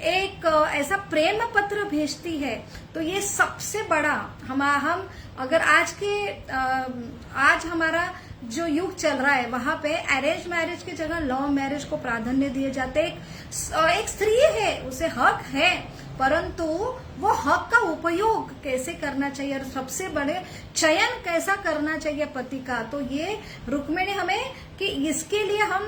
एक ऐसा प्रेम पत्र भेजती है, तो ये सबसे बड़ा हम अगर आज हमारा जो युग चल रहा है वहां पे अरेंज मैरिज की जगह लव मैरिज को प्राधान्य दिए जाते। एक स्त्री है, उसे हक है, परंतु वो हक का उपयोग कैसे करना चाहिए और सबसे बड़े चयन कैसा करना चाहिए पति का, तो ये रुक्मिणी हमें कि इसके लिए हम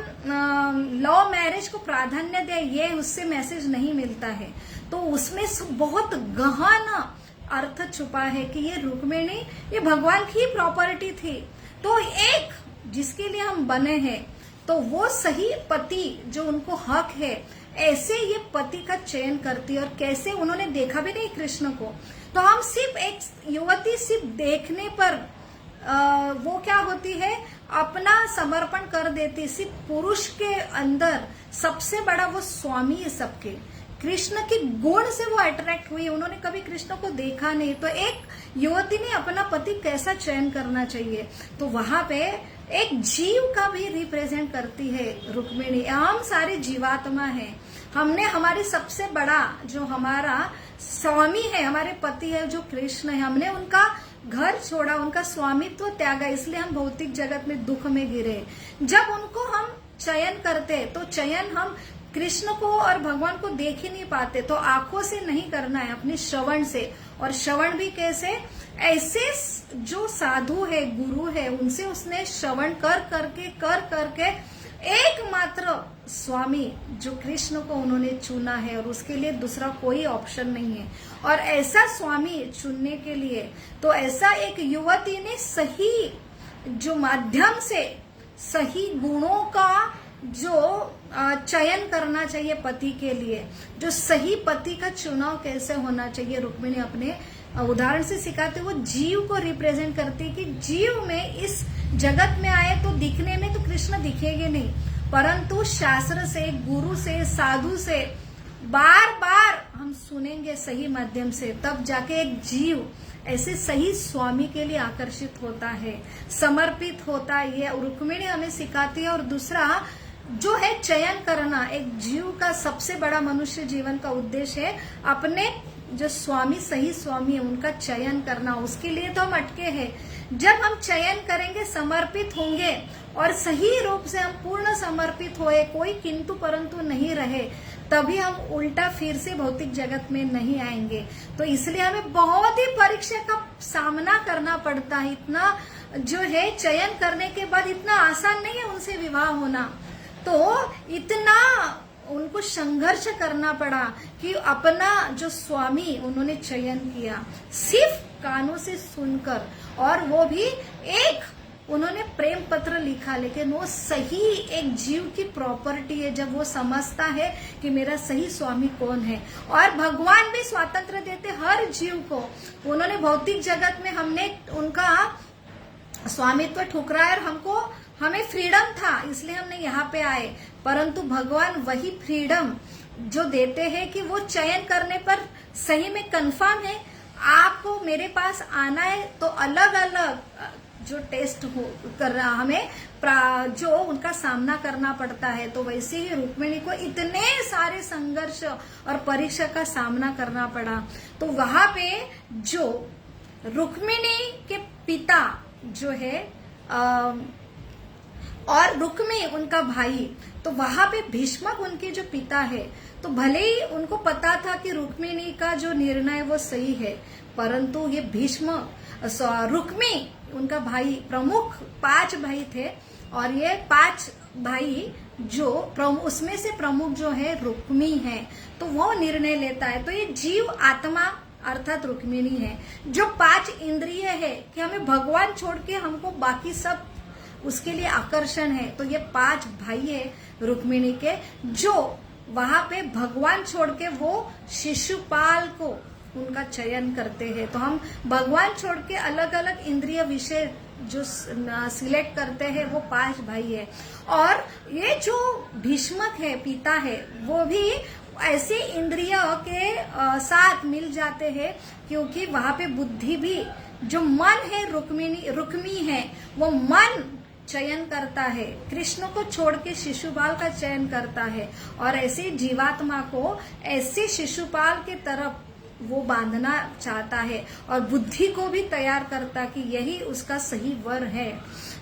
लव मैरिज को प्राधान्य दें, ये उससे मैसेज नहीं मिलता है। तो उसमें बहुत गहन अर्थ छुपा है कि ये रुक्मिणी ये भगवान की प्रॉपर्टी थी, तो एक जिसके लिए हम बने हैं तो वो सही पति जो उनको हक है, ऐसे ये पति का चयन करती है। और कैसे उन्होंने देखा भी नहीं कृष्ण को, तो हम सिर्फ एक युवती सिर्फ देखने पर वो क्या होती है, अपना समर्पण कर देती। सिर्फ पुरुष के अंदर सबसे बड़ा वो स्वामी है सबके, कृष्ण के गुण से वो अट्रैक्ट हुई, उन्होंने कभी कृष्ण को देखा नहीं। तो एक युवती ने अपना पति कैसा चयन करना चाहिए, तो वहां पे एक जीव का भी रिप्रेजेंट करती है रुक्मिणी। हम सारे जीवात्मा हैं, हमने हमारी सबसे बड़ा जो हमारा स्वामी है, हमारे पति है जो कृष्ण है, हमने उनका घर छोड़ा, उनका स्वामित्व त्यागा, इसलिए हम भौतिक जगत में दुख में गिरे। जब उनको हम चयन करते तो चयन हम कृष्ण को और भगवान को देख ही नहीं पाते, तो आंखों से नहीं करना है, अपने श्रवण से। और श्रवण भी कैसे, ऐसे जो साधु है, गुरु है, उनसे उसने श्रवण कर करके एकमात्र स्वामी जो कृष्ण को उन्होंने चुना है, और उसके लिए दूसरा कोई ऑप्शन नहीं है। और ऐसा स्वामी चुनने के लिए तो ऐसा एक युवती ने सही जो माध्यम से सही गुणों का जो चयन करना चाहिए पति के लिए, जो सही पति का चुनाव कैसे होना चाहिए, रुक्मिणी अपने उदाहरण से सिखाते। वो जीव को रिप्रेजेंट करती कि जीव में इस जगत में आए तो दिखने में तो कृष्ण दिखेंगे नहीं, परंतु शास्त्र से, गुरु से, साधु से बार बार हम सुनेंगे सही माध्यम से, तब जाके एक जीव ऐसे सही स्वामी के लिए आकर्षित होता है, समर्पित होता है। ये रुक्मिणी हमें सिखाती है। और दूसरा जो है चयन करना, एक जीव का सबसे बड़ा मनुष्य जीवन का उद्देश्य है अपने जो स्वामी, सही स्वामी है, उनका चयन करना। उसके लिए तो हम अटके हैं। जब हम चयन करेंगे, समर्पित होंगे और सही रूप से हम पूर्ण समर्पित होए, कोई किंतु परंतु नहीं रहे, तभी हम उल्टा फिर से भौतिक जगत में नहीं आएंगे। तो इसलिए हमें बहुत ही परीक्षा का सामना करना पड़ता है। इतना जो है चयन करने के बाद इतना आसान नहीं है उनसे विवाह होना, तो इतना उनको संघर्ष करना पड़ा कि अपना जो स्वामी उन्होंने चयन किया सिर्फ कानों से सुनकर, और वो भी एक उन्होंने प्रेम पत्र लिखा, लेकिन वो सही एक जीव की प्रॉपर्टी है जब वो समझता है कि मेरा सही स्वामी कौन है। और भगवान भी स्वातंत्र देते हर जीव को। उन्होंने भौतिक जगत में हमने उनका स्वामित्व ठुकराया और हमें फ्रीडम था, इसलिए हमने यहाँ पे आए, परंतु भगवान वही फ्रीडम जो देते हैं कि वो चयन करने पर सही में कंफर्म है आपको मेरे पास आना है, तो अलग अलग जो टेस्ट कर रहा हमें जो उनका सामना करना पड़ता है। तो वैसे ही रुक्मिणी को इतने सारे संघर्ष और परीक्षा का सामना करना पड़ा। तो वहां पे जो रुक्मिणी के पिता जो है और रुक्मी उनका भाई, तो वहां पे भीष्मक उनके जो पिता है, तो भले ही उनको पता था कि रुक्मिणी का जो निर्णय वो सही है, परंतु ये रुक्मी उनका भाई, प्रमुख 5 भाई थे, और ये 5 भाई जो उसमें से प्रमुख जो है रुक्मी है, तो वो निर्णय लेता है। तो ये जीव आत्मा अर्थात रुक्मिणी है, जो 5 इंद्रिय है कि हमें भगवान छोड़ के हमको बाकी सब उसके लिए आकर्षण है। तो ये 5 भाई है रुक्मिणी के, जो वहां पे भगवान छोड़ के वो शिशुपाल को उनका चयन करते हैं। तो हम भगवान छोड़ के अलग अलग इंद्रिय विषय जो सिलेक्ट करते हैं वो 5 भाई है। और ये जो भीष्मक है पिता है, वो भी ऐसे इंद्रिय के साथ मिल जाते हैं, क्योंकि वहां पे बुद्धि भी जो मन है रुक्मी है, वो मन चयन करता है, कृष्ण को छोड़ के शिशुपाल का चयन करता है और ऐसे जीवात्मा को ऐसे शिशुपाल के तरफ वो बांधना चाहता है और बुद्धि को भी तैयार करता कि यही उसका सही वर है।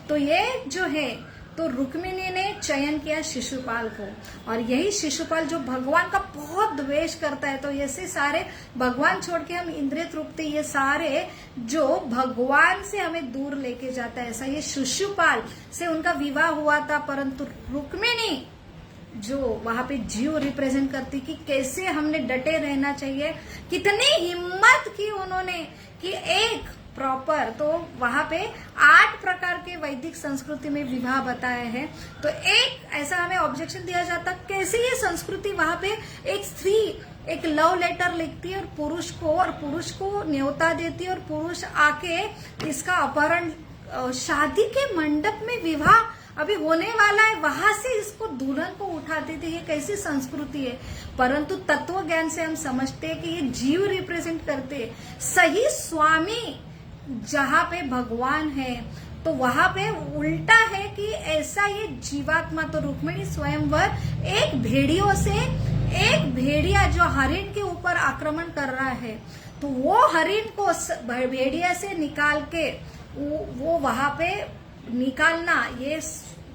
तो ये जो है, तो रुक्मिणी ने चयन किया शिशुपाल को, और यही शिशुपाल जो भगवान का बहुत द्वेष करता है। तो ऐसे सारे भगवान छोड़ के हम इंद्रिय तृप्ति, ये सारे जो भगवान से हमें दूर लेके जाता है, ऐसा ये शिशुपाल से उनका विवाह हुआ था। परंतु रुक्मिणी जो वहां पे जीव रिप्रेजेंट करती कि कैसे हमने डटे रहना चाहिए, कितनी हिम्मत की उन्होंने कि एक प्रॉपर, तो वहां पे 8 प्रकार के वैदिक संस्कृति में विवाह बताया है। तो एक ऐसा हमें ऑब्जेक्शन दिया जाता, कैसे ये संस्कृति वहां पे एक स्त्री एक लव लेटर लिखती है और पुरुष को न्योता देती है और पुरुष आके इसका अपहरण, शादी के मंडप में विवाह अभी होने वाला है, वहां से इसको दुल्हन को उठाते थे। ये कैसी संस्कृति है। परंतु तत्व ज्ञान से हम समझते हैं कि ये जीव रिप्रेजेंट करते हैं। सही स्वामी जहां पे भगवान है, तो वहां पे उल्टा है कि ऐसा ये जीवात्मा, तो रुक्मिणी स्वयंवर एक भेड़िया जो हरिण के ऊपर आक्रमण कर रहा है, तो वो हरिण को भेड़िया से निकाल के वो वहां पे निकालना, ये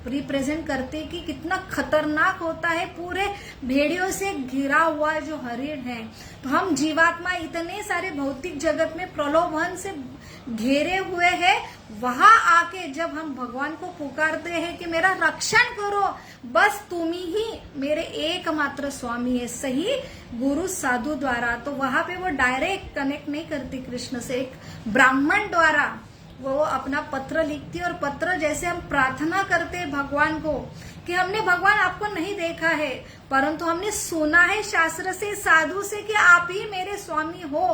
रिप्रेजेंट करते कि कितना खतरनाक होता है पूरे भेड़ियों से घिरा हुआ जो हरिण है। तो हम जीवात्मा इतने सारे भौतिक जगत में प्रलोभन से घेरे हुए हैं, वहां आके जब हम भगवान को पुकारते हैं कि मेरा रक्षण करो, बस तुम ही मेरे एकमात्र स्वामी है, सही गुरु साधु द्वारा, तो वहां पे वो डायरेक्ट कनेक्ट नहीं करती कृष्ण से, एक ब्राह्मण द्वारा वो अपना पत्र लिखती है। और पत्र जैसे हम प्रार्थना करते हैं भगवान को कि हमने भगवान आपको नहीं देखा है, परंतु हमने सुना है शास्त्र से, साधु से कि आप ही मेरे स्वामी हो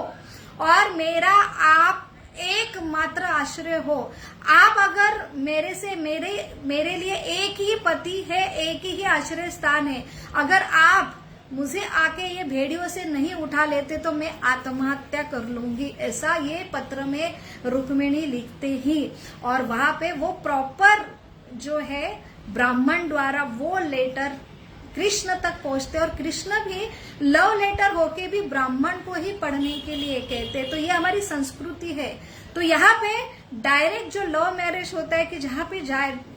और मेरा आप एकमात्र आश्रय हो। आप अगर मेरे लिए एक ही पति है, एक ही आश्रय स्थान है, अगर आप मुझे आके ये भेड़ियों से नहीं उठा लेते तो मैं आत्महत्या कर लूंगी, ऐसा ये पत्र में रुक्मिणी लिखते ही। और वहां पे वो प्रॉपर जो है ब्राह्मण द्वारा वो लेटर कृष्ण तक पहुंचते, और कृष्ण भी लव लेटर होके भी ब्राह्मण को ही पढ़ने के लिए कहते। तो ये हमारी संस्कृति है। तो यहाँ पे डायरेक्ट जो लव मैरिज होता है कि जहाँ पे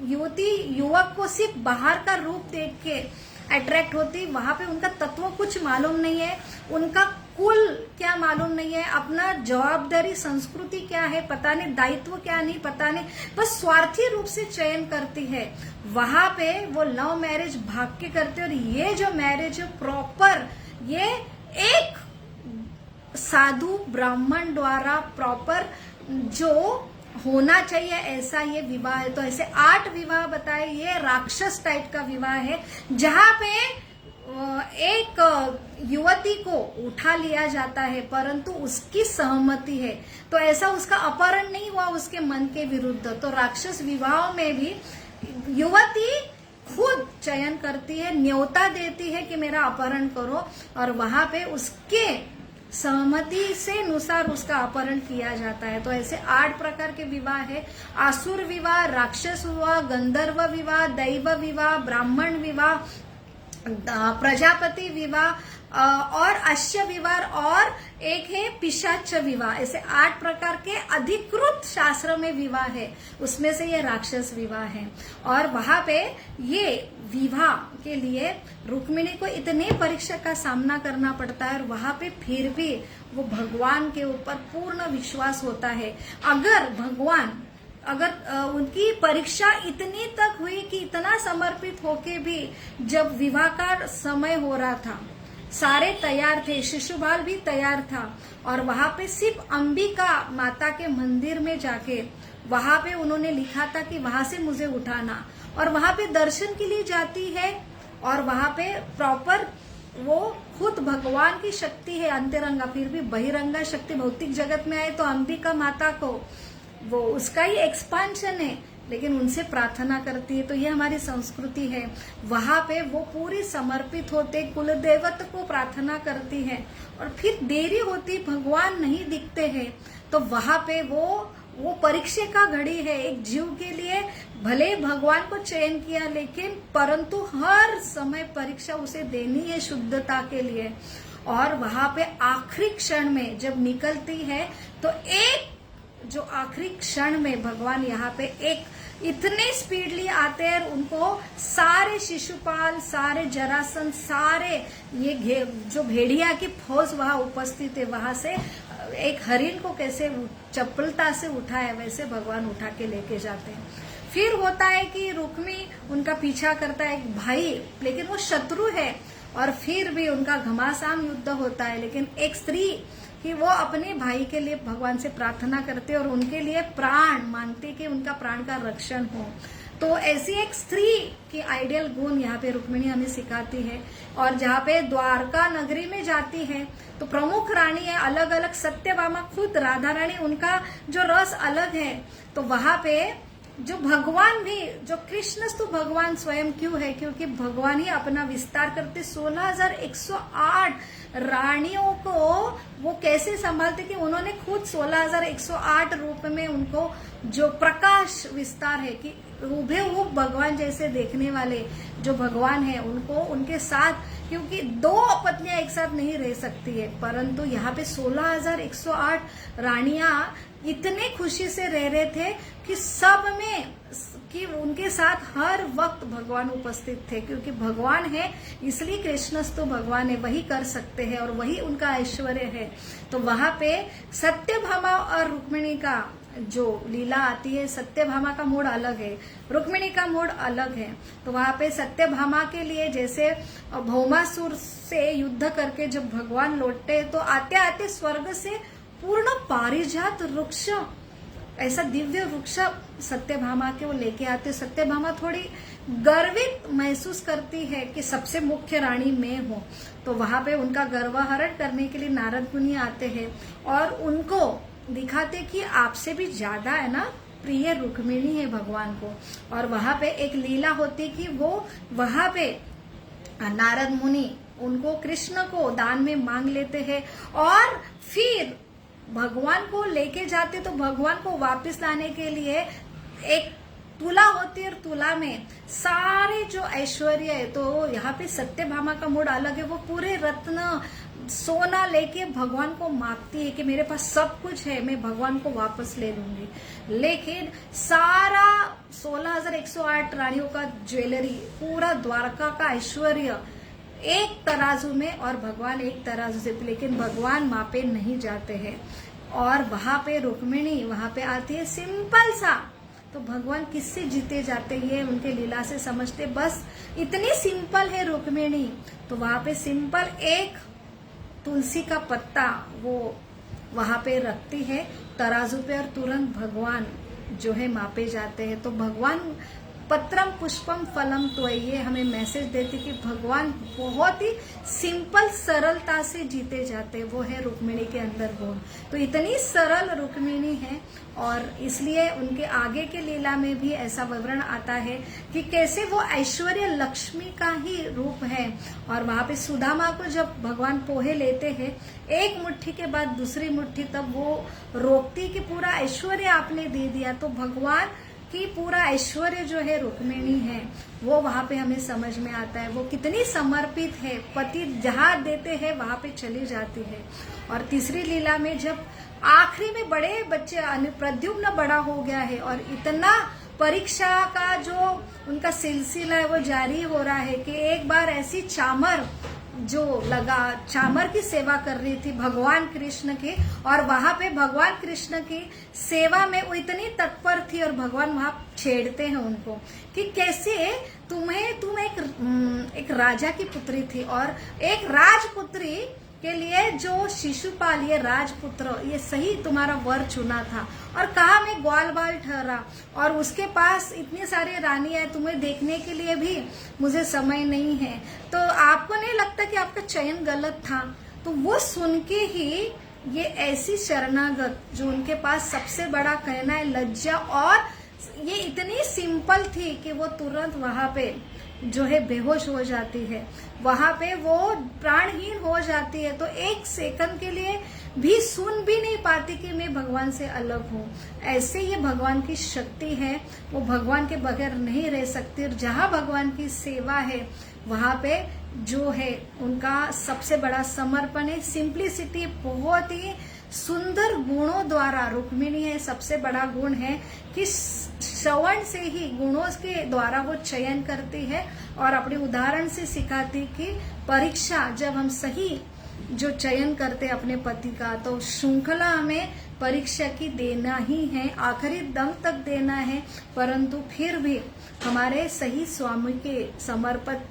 युवती युवक को सिर्फ बाहर का रूप देख के अट्रैक्ट होती, वहां पे उनका तत्व कुछ मालूम नहीं है, उनका कुल क्या मालूम नहीं है, अपना जवाबदारी संस्कृति क्या है पता नहीं, दायित्व क्या नहीं पता नहीं, बस स्वार्थी रूप से चयन करती है। वहां पे वो लव मैरिज भाग के करते, और ये जो मैरिज है प्रॉपर, ये एक साधु ब्राह्मण द्वारा प्रॉपर जो होना चाहिए, ऐसा ये विवाह है। तो ऐसे 8 विवाह बताए। ये राक्षस टाइप का विवाह है, जहां पे एक युवती को उठा लिया जाता है, परंतु उसकी सहमति है, तो ऐसा उसका अपहरण नहीं हुआ उसके मन के विरुद्ध। तो राक्षस विवाह में भी युवती खुद चयन करती है, न्योता देती है कि मेरा अपहरण करो, और वहां पे उसके सहमति से अनुसार उसका अपहरण किया जाता है। तो ऐसे 8 प्रकार के विवाह है। आसुर विवाह, राक्षस विवाह, गंधर्व विवाह, दैव विवाह, ब्राह्मण विवाह, प्रजापति विवाह और अश्य विवाह, और एक है पिशाच विवाह। ऐसे 8 प्रकार के अधिकृत शास्त्र में विवाह है, उसमें से ये राक्षस विवाह है। और वहां पे ये विवाह के लिए रुक्मिणी को इतने परीक्षा का सामना करना पड़ता है, और वहां पे फिर भी वो भगवान के ऊपर पूर्ण विश्वास होता है। अगर उनकी परीक्षा इतनी तक हुई कि इतना समर्पित होके भी जब विवाह का समय हो रहा था, सारे तैयार थे, शिशुपाल भी तैयार था, और वहां पे सिर्फ अंबिका माता के मंदिर में जाके वहां पे उन्होंने लिखा था कि वहां से मुझे उठाना, और वहां पे दर्शन के लिए जाती है, और वहां पे प्रॉपर वो खुद भगवान की शक्ति है अंतरंगा, फिर भी बहिरंगा शक्ति भौतिक जगत में आए तो अंबिका माता को वो उसका ही एक्सपांशन है, लेकिन उनसे प्रार्थना करती है। तो ये हमारी संस्कृति है। वहां पे वो पूरी समर्पित होते, कुल देवत को प्रार्थना करती है, और फिर देरी होती, भगवान नहीं दिखते हैं, तो वहां पे वो वो परीक्षा का घड़ी है एक जीव के लिए। भले भगवान को चयन किया, लेकिन परंतु हर समय परीक्षा उसे देनी है शुद्धता के लिए। और वहां पे आखिरी क्षण में जब निकलती है तो एक जो आखिरी क्षण में भगवान यहाँ पे एक इतने स्पीडली आते हैं, उनको सारे शिशुपाल, सारे जरासंध, सारे ये जो भेड़िया की फौज वहां उपस्थित है, वहां से एक हरिण को कैसे चपलता से उठाए वैसे भगवान उठा के लेके जाते हैं। फिर होता है कि रुक्मी उनका पीछा करता है एक भाई, लेकिन वो शत्रु है, और फिर भी उनका घमासान युद्ध होता है। लेकिन एक स्त्री कि वो अपने भाई के लिए भगवान से प्रार्थना करते और उनके लिए प्राण मांगते कि उनका प्राण का रक्षण हो। तो ऐसी एक स्त्री की आइडियल गुण यहाँ पे रुक्मिणी हमें सिखाती है। और जहाँ पे द्वारका नगरी में जाती है तो प्रमुख रानी है अलग अलग, सत्यभामा खुद राधा रानी, उनका जो रस अलग है। तो वहां पे जो भगवान भी, जो कृष्णस्तु भगवान स्वयं क्यों है, क्योंकि भगवान ही अपना विस्तार करते 16,108 रानियों को वो कैसे संभालते कि उन्होंने खुद 16,108 रूप में उनको जो प्रकाश विस्तार है कि हुबेहूब भगवान जैसे देखने वाले जो भगवान है उनको उनके साथ, क्योंकि दो पत्नियां एक साथ नहीं रह सकती है, परंतु यहाँ पे 16,108 रानियां इतने खुशी से रह रहे थे कि सब में कि उनके साथ हर वक्त भगवान उपस्थित थे, क्योंकि भगवान है इसलिए कृष्णस्तु भगवान है, वही कर सकते हैं और वही उनका ऐश्वर्य है। तो वहां पे सत्यभामा और रुक्मिणी का जो लीला आती है, सत्यभामा का मूड अलग है, रुक्मिणी का मूड अलग है। तो वहां पे सत्यभामा के लिए जैसे भौमासुर से युद्ध करके जब भगवान लौटते तो आते आते स्वर्ग से पूर्ण पारिजात वृक्ष, ऐसा दिव्य वृक्ष सत्यभामा के वो लेके आते। सत्यभामा थोड़ी गर्वित महसूस करती है कि सबसे मुख्य रानी मैं हूँ। तो वहां पे उनका गर्वहरण करने के लिए नारद मुनि आते हैं और उनको दिखाते कि आपसे भी ज्यादा है ना प्रिय रुक्मिणी है भगवान को। और वहां पे एक लीला होती कि वो वहां पे नारद मुनि उनको कृष्ण को दान में मांग लेते हैं और फिर भगवान को लेके जाते। तो भगवान को वापस लाने के लिए एक तुला होती है और तुला में सारे जो ऐश्वर्य है, तो यहाँ पे सत्यभामा का मूड अलग है, वो पूरे रत्न सोना लेके भगवान को मांगती है कि मेरे पास सब कुछ है, मैं भगवान को वापस ले लूंगी। लेकिन सारा 16,108 रानियों का ज्वेलरी, पूरा द्वारका का ऐश्वर्य एक तराजू में और भगवान एक तराजू से, लेकिन भगवान मापे नहीं जाते हैं। और वहां पे रुक्मिणी वहां पे आती है सिंपल सा, तो भगवान किससे जीते जाते ये उनके लीला से समझते, बस इतनी सिंपल है रुक्मिणी। तो वहां पे सिंपल एक तुलसी का पत्ता वो वहां पे रखती है तराजू पे और तुरंत भगवान जो है मापे जाते हैं। तो भगवान पत्रम पुष्पम फलम, तो ये हमें मैसेज देती कि भगवान बहुत ही सिंपल सरलता से जीते जाते, वो है रुक्मिणी के अंदर गुण। तो इतनी सरल रुक्मिणी है और इसलिए उनके आगे के लीला में भी ऐसा विवरण आता है कि कैसे वो ऐश्वर्य लक्ष्मी का ही रूप है। और वहां पे सुदामा को जब भगवान पोहे लेते हैं एक मुट्ठी के बाद दूसरी मुट्ठी, तब वो रोकती कि पूरा ऐश्वर्य आपने दे दिया। तो भगवान कि पूरा ऐश्वर्य जो है रुक्मिणी है वो वहां पे हमें समझ में आता है, वो कितनी समर्पित है, पति जहां देते हैं वहां पे चली जाती है। और तीसरी लीला में जब आखिरी में बड़े बच्चे प्रद्युम्न बड़ा हो गया है और इतना परीक्षा का जो उनका सिलसिला है वो जारी हो रहा है कि एक बार ऐसी चामर जो लगा, चामर की सेवा कर रही थी भगवान कृष्ण की, और वहां पे भगवान कृष्ण की सेवा में वो इतनी तत्पर थी और भगवान वहां छेड़ते हैं उनको कि कैसे तुम एक राजा की पुत्री थी और एक राजपुत्री के लिए जो शिशुपाल, ये राजपुत्र, ये सही तुम्हारा वर चुना था। और कहा मैं ग्वाल बाल ठहरा और उसके पास इतनी सारी रानियां है, तुम्हें देखने के लिए भी मुझे समय नहीं है। तो आपको नहीं लगता कि आपका चयन गलत था? तो वो सुन के ही ये ऐसी शरणागत जो उनके पास सबसे बड़ा कहना है लज्जा, और ये इतनी सिंपल थी कि वो तुरंत वहां पे जो है बेहोश हो जाती है, वहां पे वो प्राणहीन हो जाती है। तो एक सेकंड के लिए भी सुन भी नहीं पाती कि मैं भगवान से अलग हूँ। ऐसे ये भगवान की शक्ति है, वो भगवान के बगैर नहीं रह सकती। और जहाँ भगवान की सेवा है वहां पे जो है उनका सबसे बड़ा समर्पण है, सिंप्लिसिटी। बहुत ही सुंदर गुणों द्वारा रुक्मिणी है, सबसे बड़ा गुण है कि श्रवण से ही गुणों के द्वारा वो चयन करती है और अपने उदाहरण से सिखाती कि परीक्षा जब हम सही जो चयन करते अपने पति का, तो श्रृंखला हमें परीक्षा की देना ही है, आखिरी दम तक देना है, परंतु फिर भी हमारे सही स्वामी के समर्पित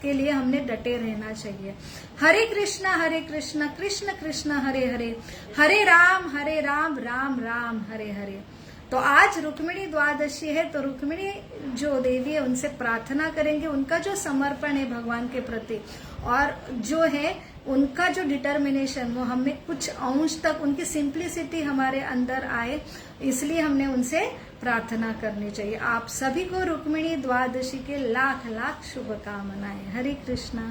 के लिए हमने डटे रहना चाहिए। हरे कृष्णा कृष्ण कृष्ण हरे हरे, हरे राम राम राम हरे हरे। तो आज रुक्मिणी द्वादशी है, तो रुक्मिणी जो देवी है उनसे प्रार्थना करेंगे, उनका जो समर्पण है भगवान के प्रति और जो है उनका जो डिटर्मिनेशन, वो हमें कुछ अंश तक उनकी सिंप्लिसिटी हमारे अंदर आए, इसलिए हमने उनसे प्रार्थना करनी चाहिए। आप सभी को रुक्मिणी द्वादशी के लाख लाख शुभकामनाएं। हरे कृष्णा।